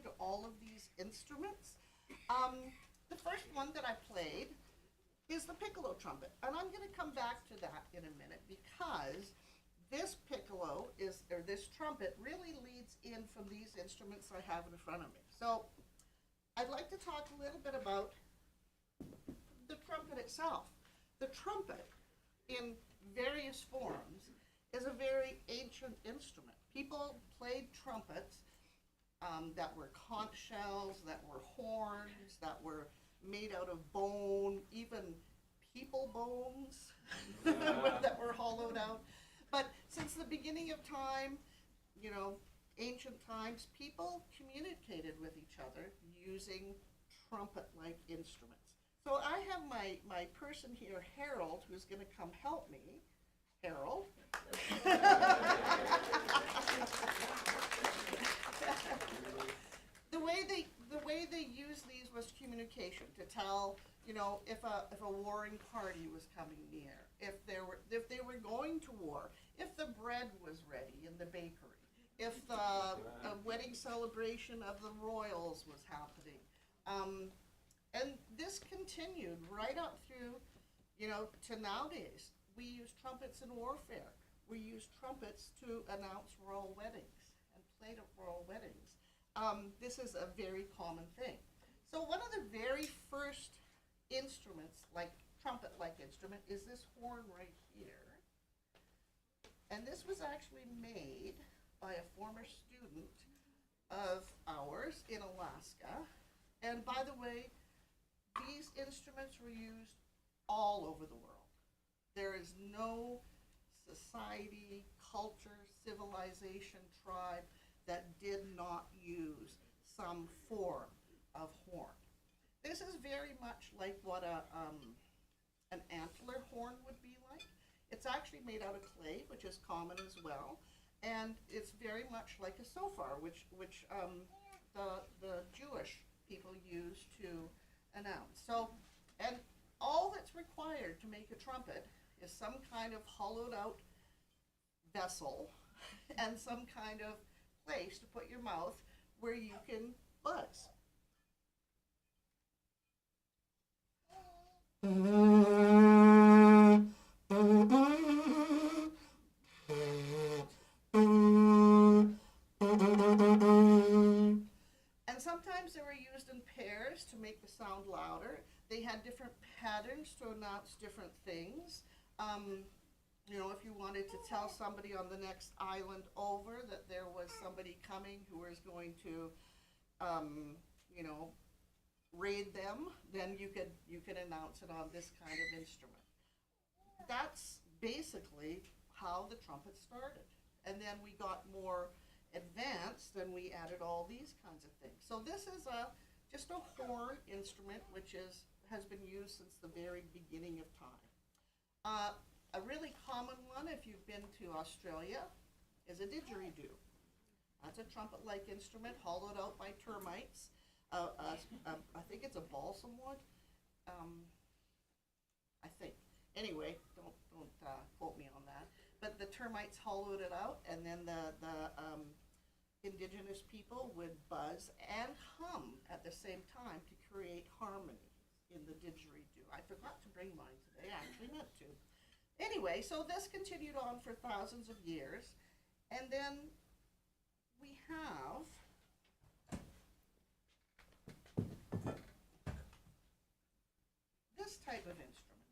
to all of these instruments. The first one that I played is the piccolo trumpet, and I'm going to come back to that in a minute because this piccolo or this trumpet really leads in from these instruments I have in front of me. So I'd like to talk a little bit about the trumpet itself. The trumpet, in various forms, is a very ancient instrument. People played trumpets that were conch shells, that were horns, that were made out of bone, even people bones that were hollowed out. But since the beginning of time, ancient times, people communicated with each other using trumpet-like instruments. So I have my person here, Harold, who's going to come help me. Harold. The way they used these was communication, to tell, if a warring party was coming near, if they were going to war, if the bread was ready in the bakery, if a wedding celebration of the royals was happening. And this continued right up through, to nowadays. We use trumpets in warfare. We use trumpets to announce royal weddings and play at royal weddings. This is a very common thing. So one of the very first instruments, like trumpet-like instrument, is this horn right here. And this was actually made by a former student of ours in Alaska. And by the way, these instruments were used all over the world. There is no society, culture, civilization, tribe that did not use some form of horn. This is very much like what an antler horn would be like. It's actually made out of clay, which is common as well, and it's very much like a shofar, which the Jewish people use to announce. So, and all that's required to make a trumpet is some kind of hollowed out vessel and some kind of place to put your mouth where you can buzz. And sometimes they were used in pairs to make the sound louder. They had different patterns to announce different things. If you wanted to tell somebody on the next island over that there was somebody coming who was going to, raid them, then you could announce it on this kind of instrument. That's basically how the trumpet started. And then we got more advanced and we added all these kinds of things. So this is just a horn instrument which has been used since the very beginning of time. A really common one, if you've been to Australia, is a didgeridoo. That's a trumpet-like instrument hollowed out by termites. I think it's a balsam wood. I think. Anyway, don't quote me on that. But the termites hollowed it out, and then the indigenous people would buzz and hum at the same time to create harmony in the didgeridoo. I forgot to bring mine today. I actually meant to. Anyway, so this continued on for thousands of years, and then we have this type of instrument,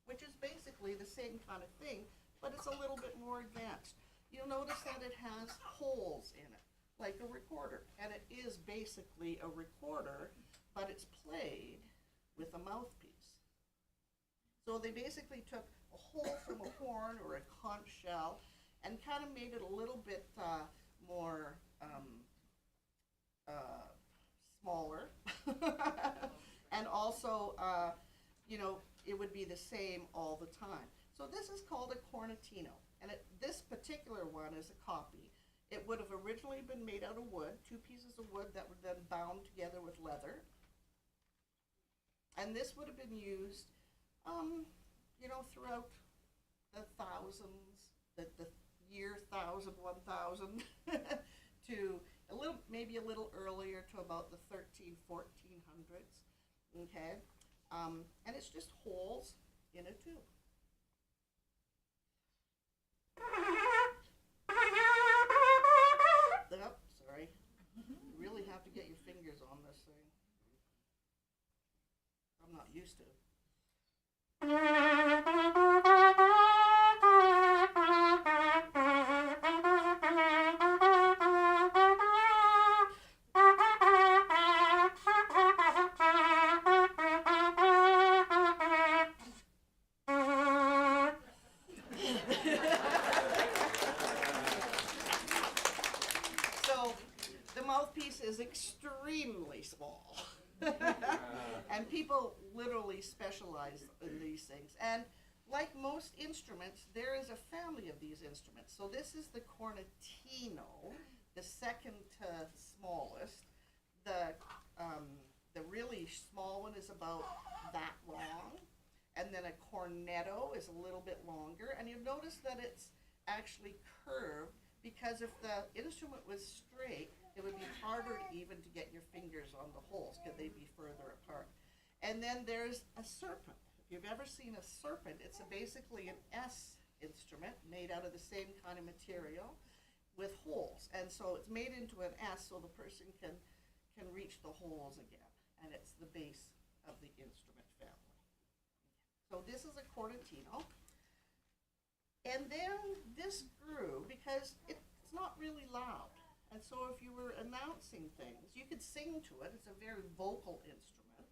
which is basically the same kind of thing, but it's a little bit more advanced. You'll notice that it has holes in it, like a recorder, and it is basically a recorder, but it's played with a mouthpiece. So they basically took a hole from a horn or a conch shell and kind of made it a little bit more smaller. And also, it would be the same all the time. So this is called a cornetino, and this particular one is a copy. It would have originally been made out of wood, 2 pieces of wood that were then bound together with leather. And this would have been used throughout the thousands, the year 1000, 1000, to maybe a little earlier to about the 1400s. Okay, and it's just holes in a tube. Oh, sorry. You really have to get your fingers on this thing. I'm not used to it. So the mouthpiece is extremely small. And people literally specialize in these things. And like most instruments, there is a family of these instruments. So this is the cornetino, the second to smallest. The really small one is about that long. And then a cornetto is a little bit longer. And you'll notice that it's actually curved, because if the instrument was straight, it would be harder even to get your fingers on the holes because they'd be further apart. And then there's a serpent. If you've ever seen a serpent, it's basically an S instrument made out of the same kind of material with holes. And so it's made into an S so the person can reach the holes again. And it's the base of the instrument family. So this is a cornetino. And then this grew because it's not really loud. And so if you were announcing things, you could sing to it. It's a very vocal instrument.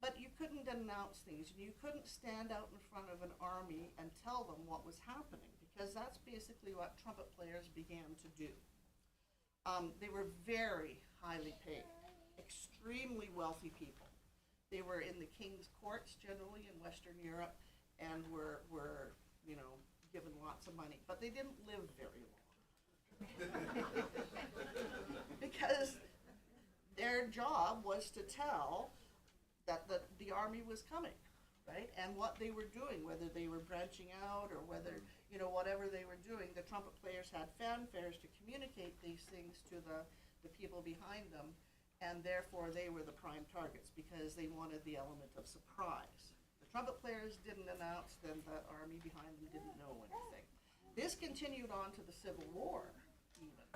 But you couldn't announce things. You couldn't stand out in front of an army and tell them what was happening, because that's basically what trumpet players began to do. They were very highly paid, extremely wealthy people. They were in the king's courts generally in Western Europe and were given lots of money, but they didn't live very long. Because their job was to tell that the army was coming, right? And what they were doing, whether they were branching out or whether, whatever they were doing, the trumpet players had fanfares to communicate these things to the people behind them, and therefore they were the prime targets because they wanted the element of surprise. The trumpet players didn't announce, then the army behind them didn't know anything. This continued on to the Civil War, even.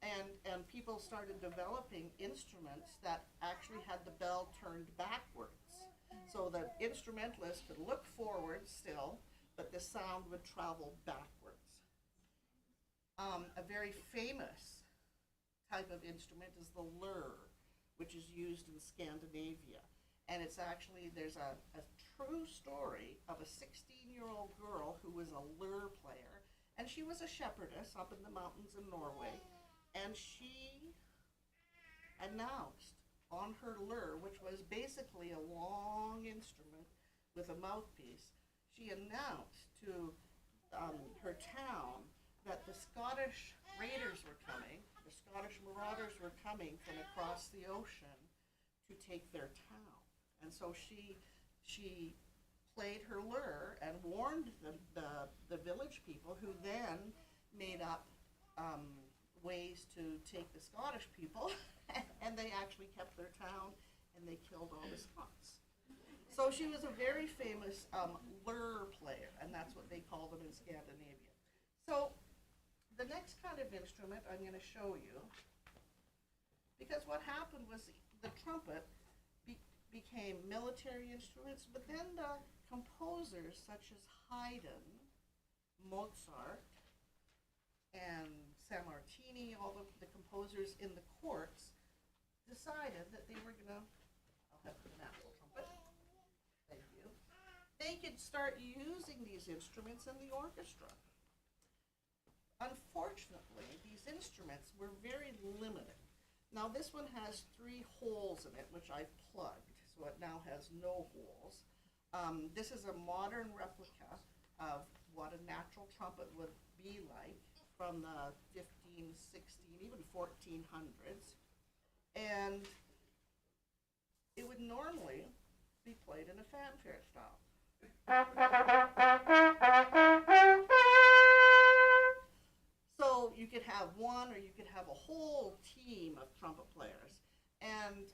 And people started developing instruments that actually had the bell turned backwards. So the instrumentalist could look forward still, but the sound would travel backwards. A very famous type of instrument is the lyre, which is used in Scandinavia. And it's actually, there's a true story of a 16-year-old girl who was a lyre player, and she was a shepherdess up in the mountains in Norway. And she announced on her lyre, which was basically a long instrument with a mouthpiece, she announced to her town that the Scottish raiders were coming, the Scottish marauders were coming from across the ocean to take their town. And so she played her lyre and warned the village people, who then made up ways to take the Scottish people, and they actually kept their town, and they killed all the Scots. So she was a very famous lyre player, and that's what they call them in Scandinavia. So the next kind of instrument I'm going to show you, because what happened was the trumpet became military instruments, but then the composers such as Haydn, Mozart, and Sammartini, all the composers in the courts, decided that they were gonna, I'll have the national trumpet, thank you, they could start using these instruments in the orchestra. Unfortunately, these instruments were very limited. Now this one has 3 holes in it, which I've plugged, so it now has no holes. This is a modern replica of what a natural trumpet would be like from the 15, 16, even 1400s. And it would normally be played in a fanfare style. So you could have have one, or you could have a whole team of trumpet players. And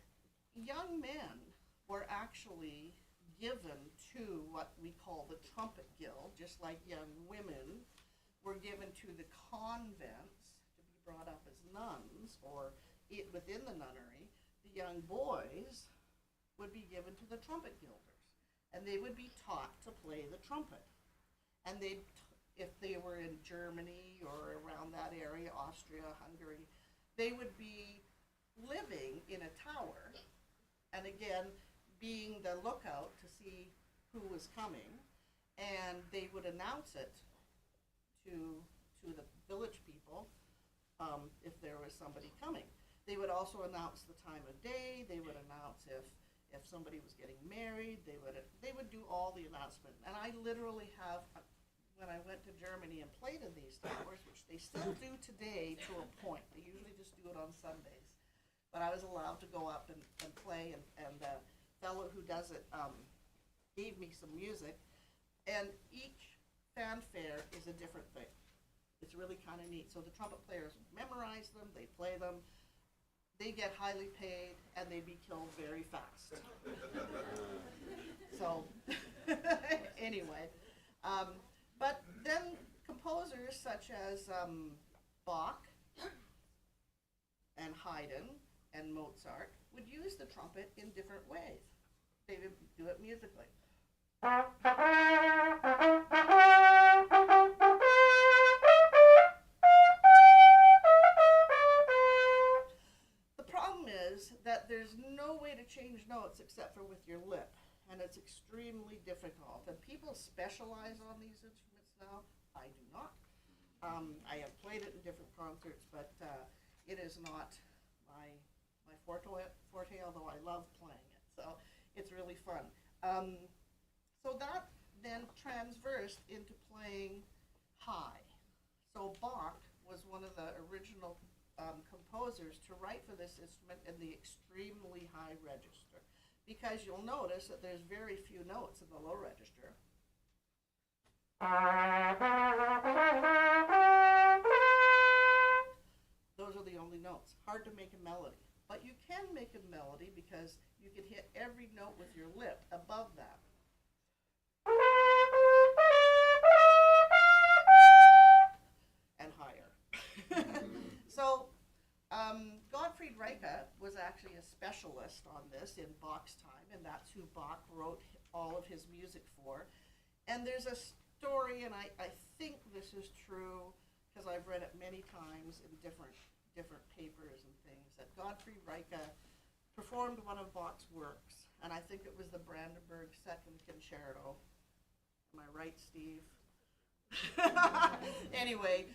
young men were actually given to what we call the trumpet guild, just like young women were given to the convents to be brought up as nuns, or within the nunnery. The young boys would be given to the trumpet guilders, and they would be taught to play the trumpet. And if they were in Germany or around that area, Austria, Hungary, they would be living in a tower, and again, being the lookout to see who was coming, and they would announce it to the village people if there was somebody coming. They would also announce the time of day. They would announce if somebody was getting married. They would do all the announcement. And I literally have, when I went to Germany and played in these towers, which they still do today to a point. They usually just do it on Sundays. But I was allowed to go up and play, and the fellow who does it gave me some music, and each fanfare is a different thing. It's really kind of neat. So the trumpet players memorize them, they play them, they get highly paid, and they be killed very fast. So anyway, but then composers such as Bach and Haydn and Mozart would use the trumpet in different ways. They would do it musically. The problem is that there's no way to change notes except for with your lip, and it's extremely difficult. And people specialize on these instruments now. I do not. I have played it in different concerts, but it is not my forte, although I love playing it. So it's really fun. So that then transversed into playing high. So Bach was one of the original composers to write for this instrument in the extremely high register, because you'll notice that there's very few notes in the low register. Those are the only notes. Hard to make a melody. But you can make a melody because you can hit every note with your lip above that. And higher. So Gottfried Reiche was actually a specialist on this in Bach's time, and that's who Bach wrote all of his music for. And there's a story, and I think this is true because I've read it many times in different papers and things, that Gottfried Reiche performed one of Bach's works, and I think it was the Brandenburg Second Concerto. Am I right, Steve? Anyway,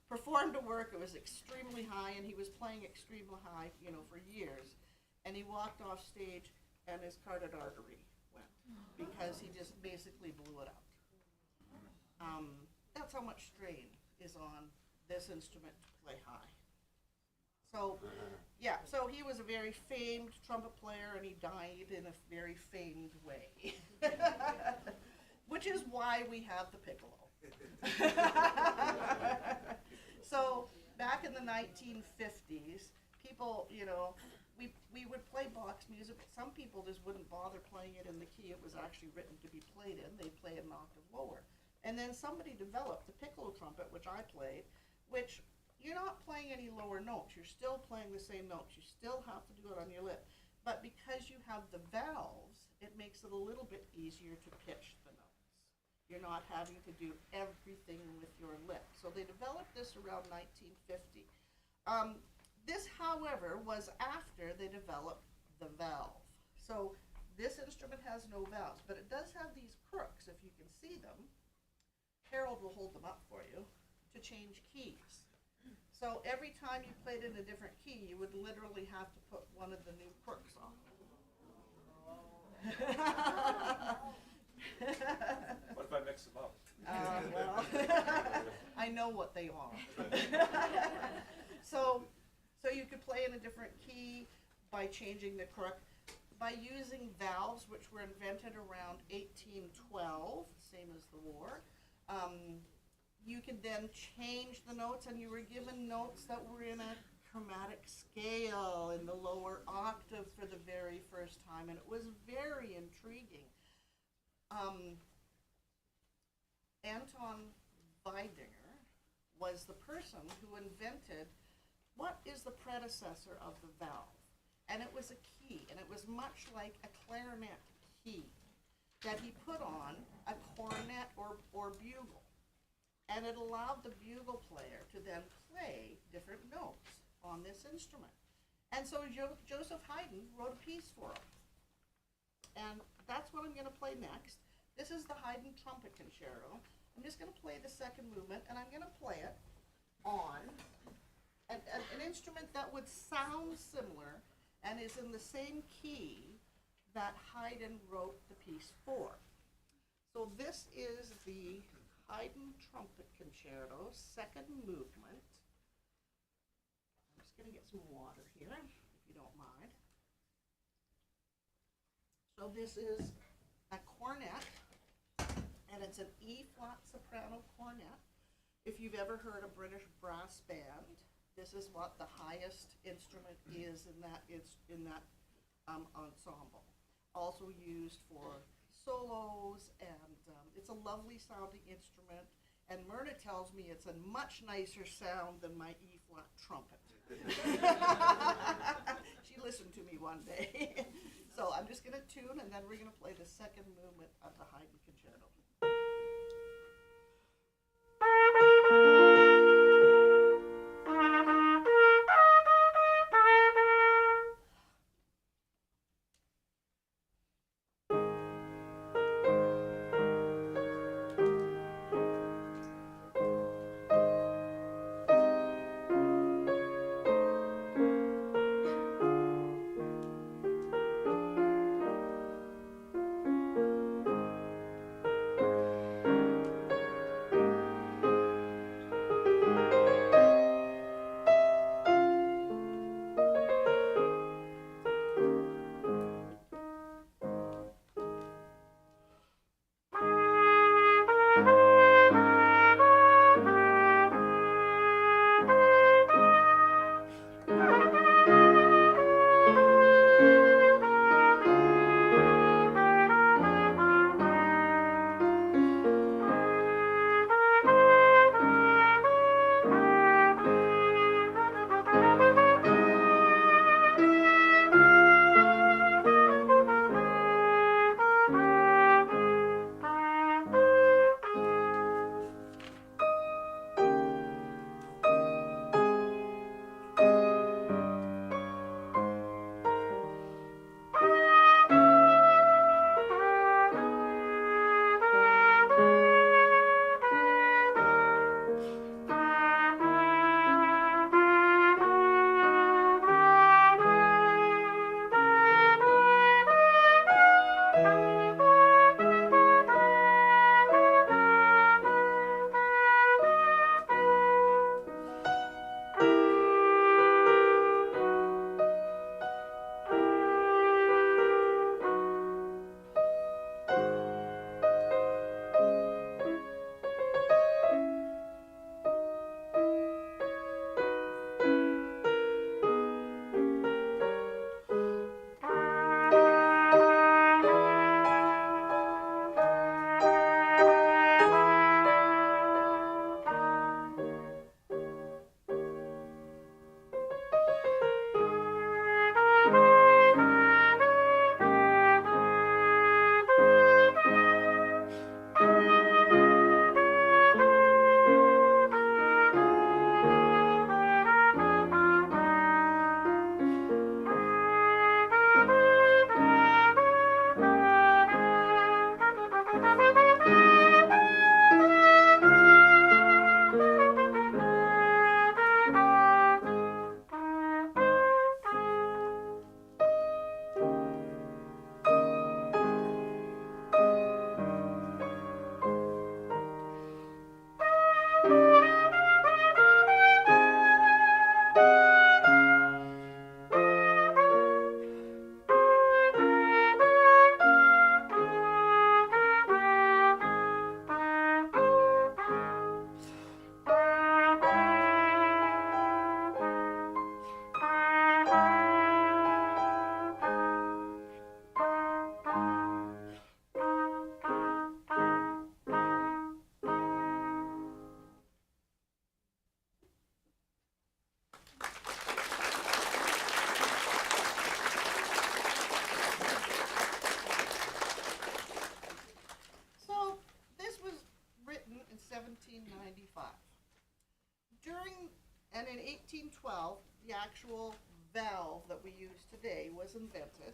performed a work. It was extremely high, and he was playing extremely high, for years. And he walked off stage, and his carotid artery went because he just basically blew it out. That's how much strain is on this instrument to play high. So, yeah, so he was a very famed trumpet player, and he died in a very famed way, which is why we have the piccolo. So, back in the 1950s, people, we would play Bach's music, but some people just wouldn't bother playing it in the key it was actually written to be played in. They'd play an octave lower. And then somebody developed the piccolo trumpet, which I played, which you're not playing any lower notes. You're still playing the same notes. You still have to do it on your lip. But because you have the valves, it makes it a little bit easier to pitch the notes. You're not having to do everything with your lip. So they developed this around 1950. This, however, was after they developed the valve. So this instrument has no valves, but it does have these crooks, if you can see them. Harold will hold them up for you, to change keys. So every time you played in a different key, you would literally have to put one of the new crooks on. What if I mix them up? Well, I know what they are. So you could play in a different key by changing the crook. By using valves, which were invented around 1812, same as the war, you could then change the notes, and you were given notes that were in a chromatic scale in the lower octave for the very first time, and it was very intriguing. Anton Weidinger was the person who invented what is the predecessor of the valve. And it was a key, and it was much like a clarinet key that he put on a cornet or bugle. And it allowed the bugle player to then play different notes on this instrument. And so Joseph Haydn wrote a piece for him. And that's what I'm going to play next. This is the Haydn Trumpet Concerto. I'm just going to play the second movement, and I'm going to play it on an instrument that would sound similar and is in the same key that Haydn wrote the piece for. So this is the Haydn Trumpet Concerto, second movement. I'm just going to get some water here, if you don't mind. So this is a cornet, and it's an E-flat soprano cornet. If you've ever heard a British brass band, this is what the highest instrument is in that ensemble. Also used for solos, and it's a lovely sounding instrument. And Myrna tells me it's a much nicer sound than my E-flat trumpet. She listened to me one day. So I'm just going to tune, and then we're going to play the second movement of the Haydn Concerto. 1812, the actual valve that we use today was invented,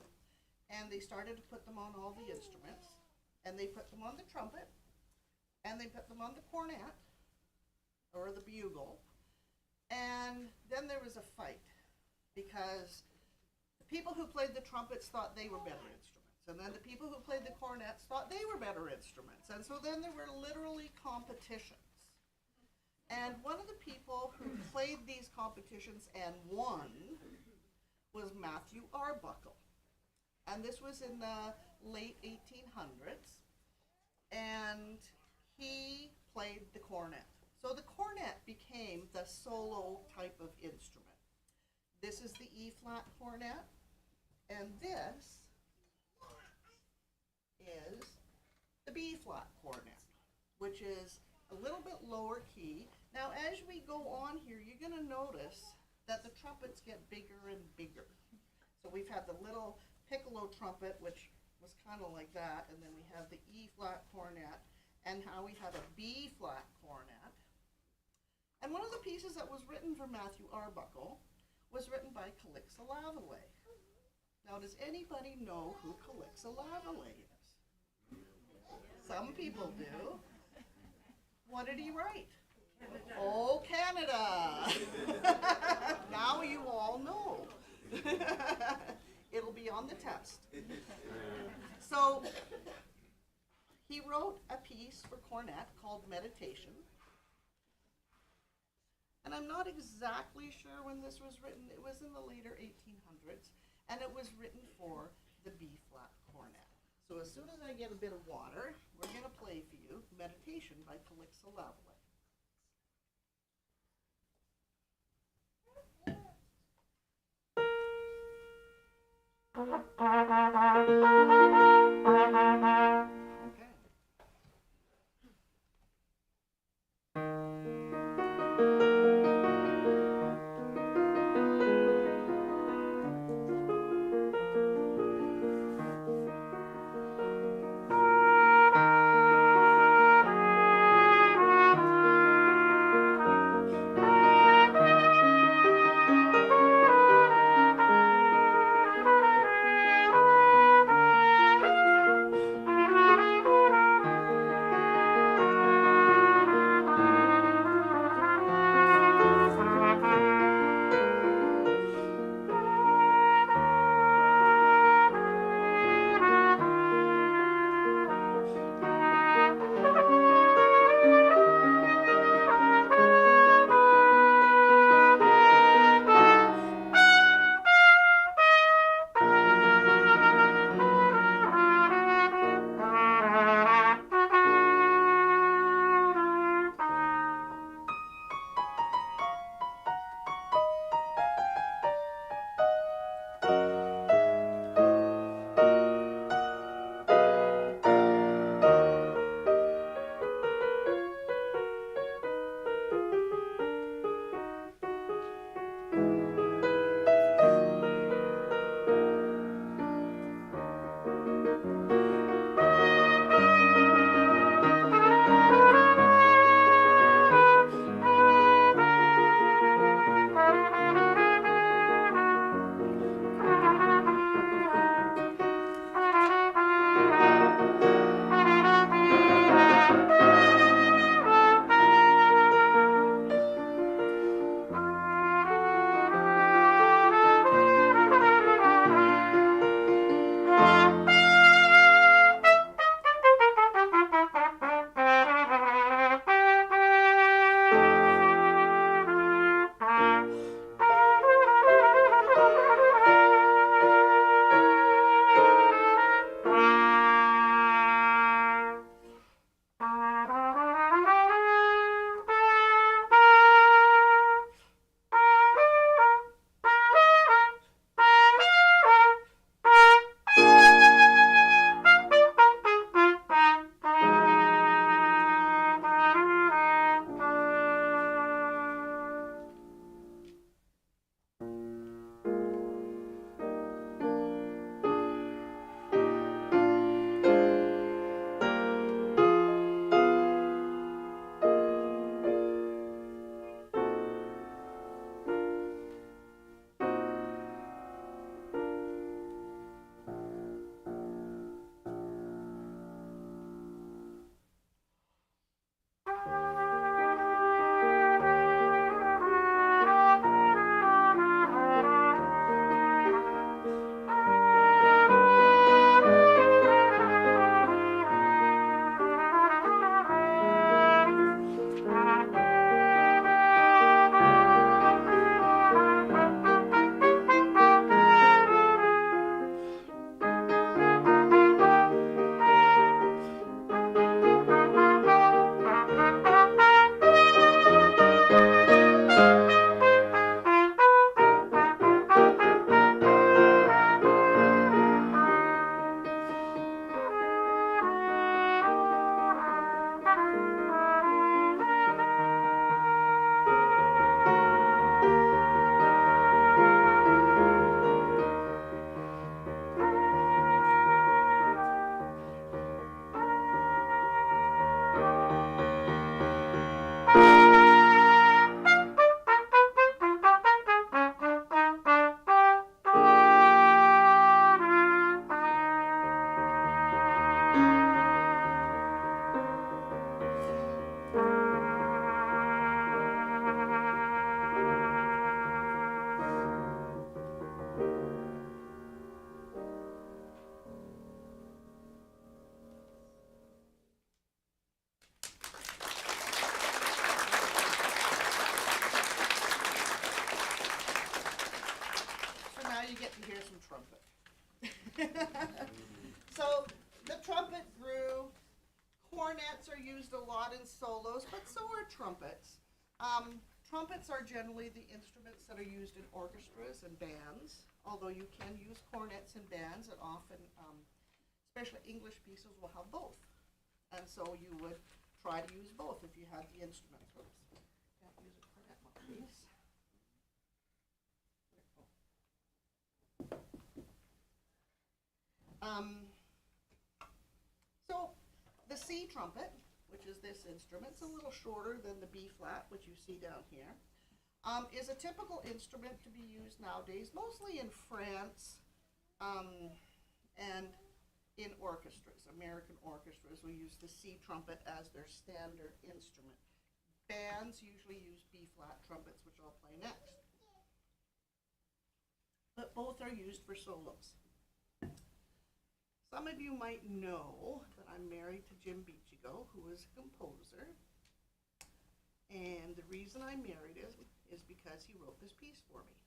and they started to put them on all the instruments, and they put them on the trumpet, and they put them on the cornet, or the bugle, and then there was a fight, because the people who played the trumpets thought they were better instruments, and then the people who played the cornets thought they were better instruments, and so then there were literally competitions. And one of the people who played these competitions and won was Matthew Arbuckle. And this was in the late 1800s. And he played the cornet. So the cornet became the solo type of instrument. This is the E-flat cornet. And this is the B-flat cornet, which is a little bit lower key. Now, as we go on here, you're going to notice that the trumpets get bigger and bigger. So we've had the little piccolo trumpet, which was kind of like that, and then we have the E-flat cornet, and now we have a B-flat cornet. And one of the pieces that was written for Matthew Arbuckle was written by Calixa Lavalley. Now, does anybody know who Calixa Lavalley is? Some people do. What did he write? Oh, Canada! Now you all know. It'll be on the test. So, he wrote a piece for cornet called Meditation. And I'm not exactly sure when this was written. It was in the later 1800s, and it was written for the B-flat cornet. So as soon as I get a bit of water, we're going to play for you Meditation by Calixa Lavalley. So the trumpet grew. Cornets are used a lot in solos, but so are trumpets. Trumpets are generally the instruments that are used in orchestras and bands, although you can use cornets in bands, and often, especially English pieces, will have both. And so you would try to use both if you had the instruments. Oops, can't use a cornet mouthpiece. So the C trumpet, which is this instrument, it's a little shorter than the B flat, which you see down here, is a typical instrument to be used nowadays, mostly in France and in orchestras. American orchestras will use the C trumpet as their standard instrument. Bands usually use B flat trumpets, which I'll play next. But both are used for solos. Some of you might know that I'm married to Jim Bicigo, who is a composer. And the reason I married him is because he wrote this piece for me.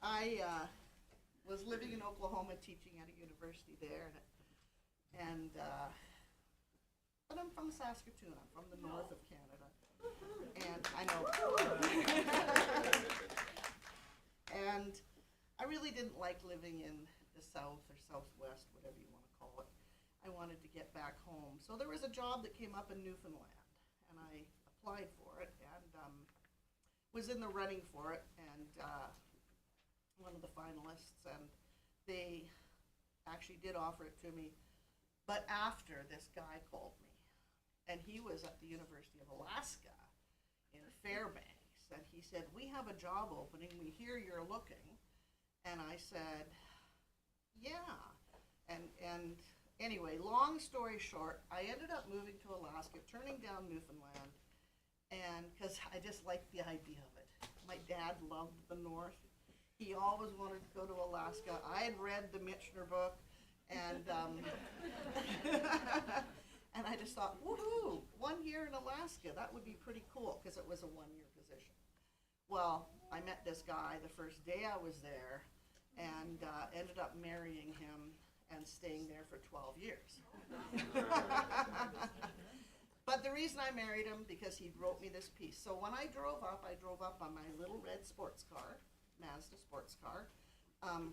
I was living in Oklahoma teaching at a university there, and but I'm from Saskatoon. I'm from the north of Canada. And I know. And I really didn't like living in the south or southwest, whatever you want to call it. I wanted to get back home. So there was a job that came up in Newfoundland, and I applied for it and was in the running for it, and one of the finalists, and they actually did offer it to me. But after, this guy called me, and he was at the University of Alaska in Fairbanks, and he said, "We have a job opening, we hear you're looking." And I said, "Yeah." And anyway, long story short, I ended up moving to Alaska, turning down Newfoundland, and because I just liked the idea of it. My dad loved the North. He always wanted to go to Alaska. I had read the Michener book, and and I just thought, woohoo, 1 year in Alaska, that would be pretty cool, because it was a 1-year position. Well, I met this guy the first day I was there, and ended up marrying him and staying there for 12 years. But the reason I married him, because he wrote me this piece. So when I drove up on my little red sports car, Mazda sports car,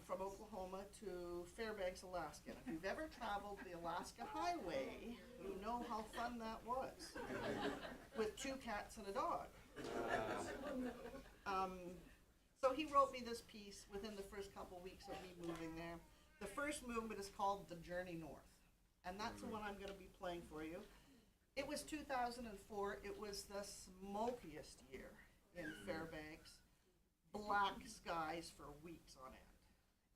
from Oklahoma to Fairbanks, Alaska. And if you've ever traveled the Alaska Highway, you know how fun that was, with 2 cats and a dog. So he wrote me this piece within the first couple weeks of me moving there. The first movement is called The Journey North, and that's the one I'm going to be playing for you. It was 2004. It was the smokiest year in Fairbanks. Black skies for weeks on end.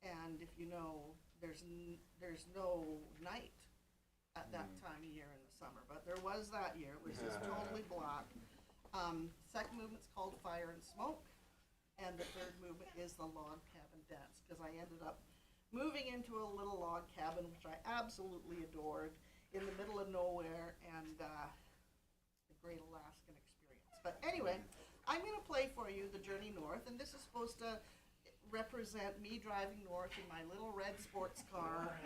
And if you know, there's no night at that time of year in the summer, but there was that year. It was just totally black. Second movement's called Fire and Smoke, and the third movement is the Log Cabin Dance, because I ended up moving into a little log cabin, which I absolutely adored, in the middle of nowhere, and a great Alaskan experience. But anyway, I'm going to play for you The Journey North, and this is supposed to represent me driving north in my little red sports car,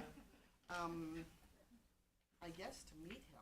I guess to meet him.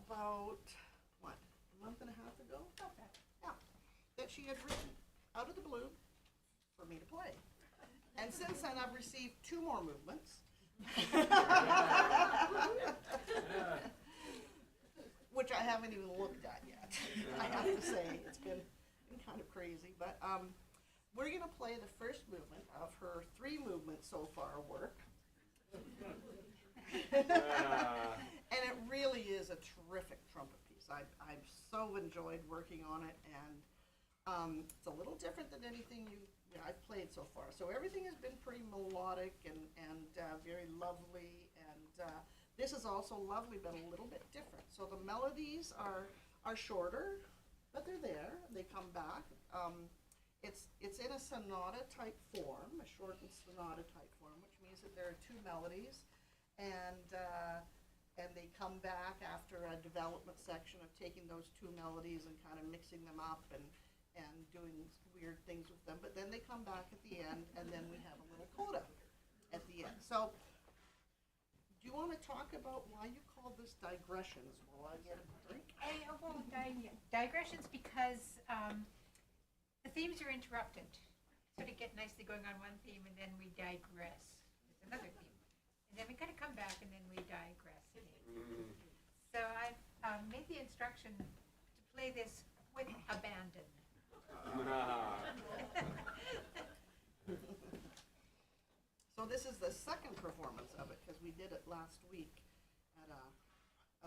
about, what, a month and a half ago? Yeah, that she had written out of the blue for me to play. And since then, I've received 2 more movements. Which I haven't even looked at yet, I have to say. It's been kind of crazy, but we're going to play the first movement of her 3 movements so far work. And it really is a terrific trumpet piece. I've so enjoyed working on it, and it's a little different than anything I've played so far. So everything has been pretty melodic and very lovely, and this is also lovely, but a little bit different. So the melodies are shorter, but they're there. They come back. It's in a sonata type form, a shortened sonata type form, which means that there are 2 melodies, and they come back after a development section of taking those 2 melodies and kind of mixing them up and doing weird things with them. But then they come back at the end, and then we have a little coda at the end. So do you want to talk about why you call this digressions while I get a drink? Digressions because the themes are interrupted. Sort of get nicely going on one theme, and then we digress. There's another theme. And then we kind of come back, and then we digress again. So I've made the instruction to play this with abandon. So this is the second performance of it, because we did it last week at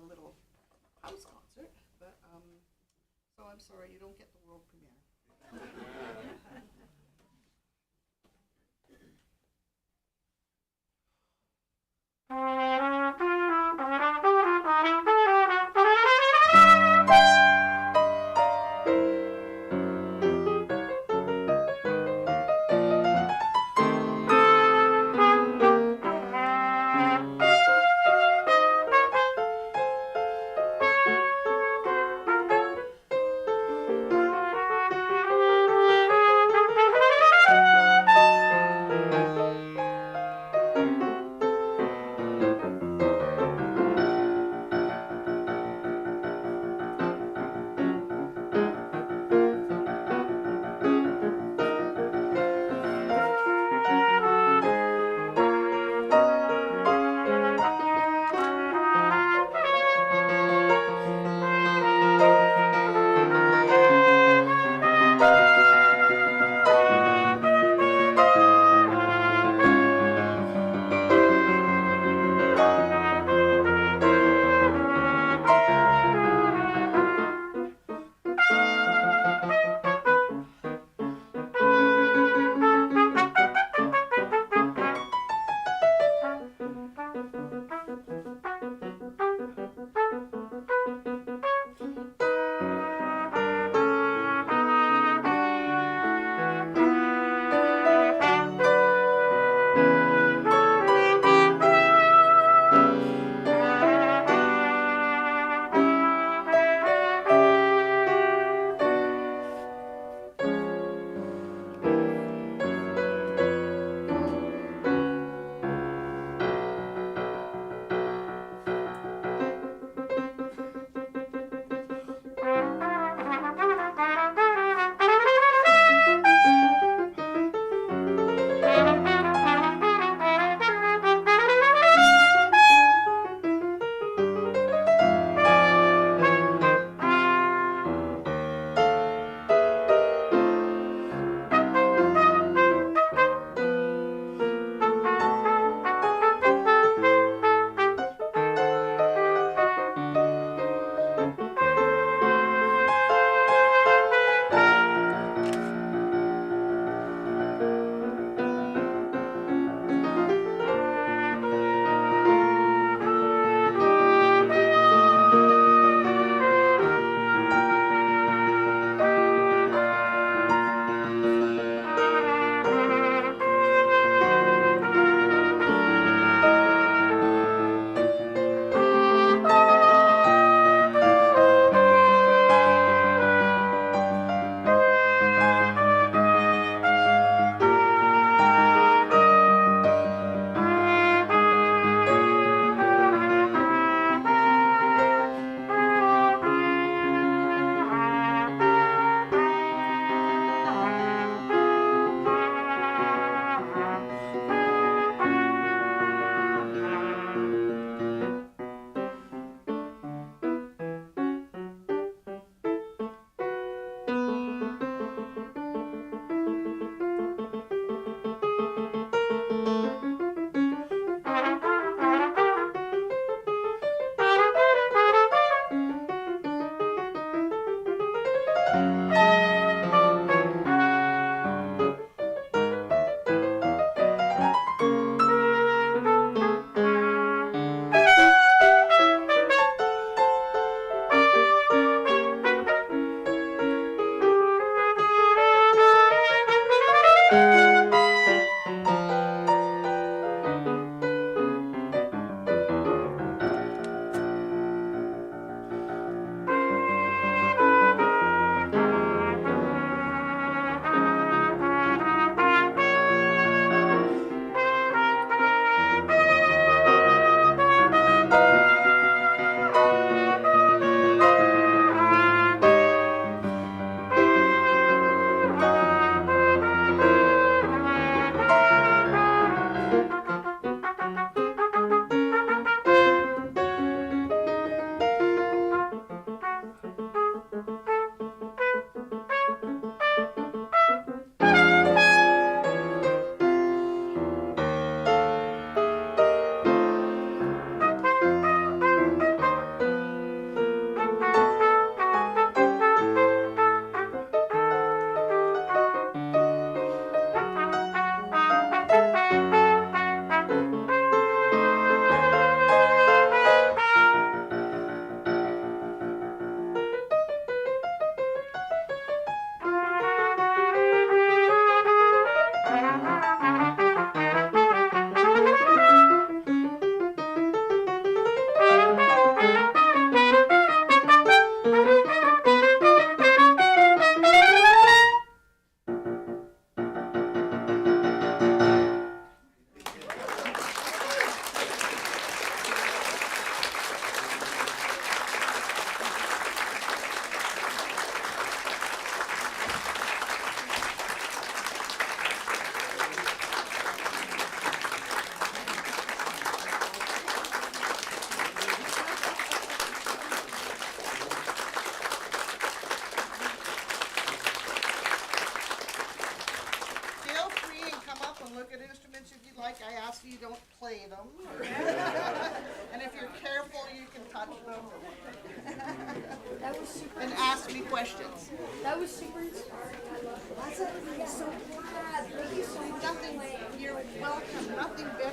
a little house concert, but so I'm sorry you don't get the world premiere. play them. And if you're careful, you can touch them. That was super. And ask me questions. That was super inspiring. I love it. I'm so glad. Thank you so much. Nothing, you're welcome. Nothing better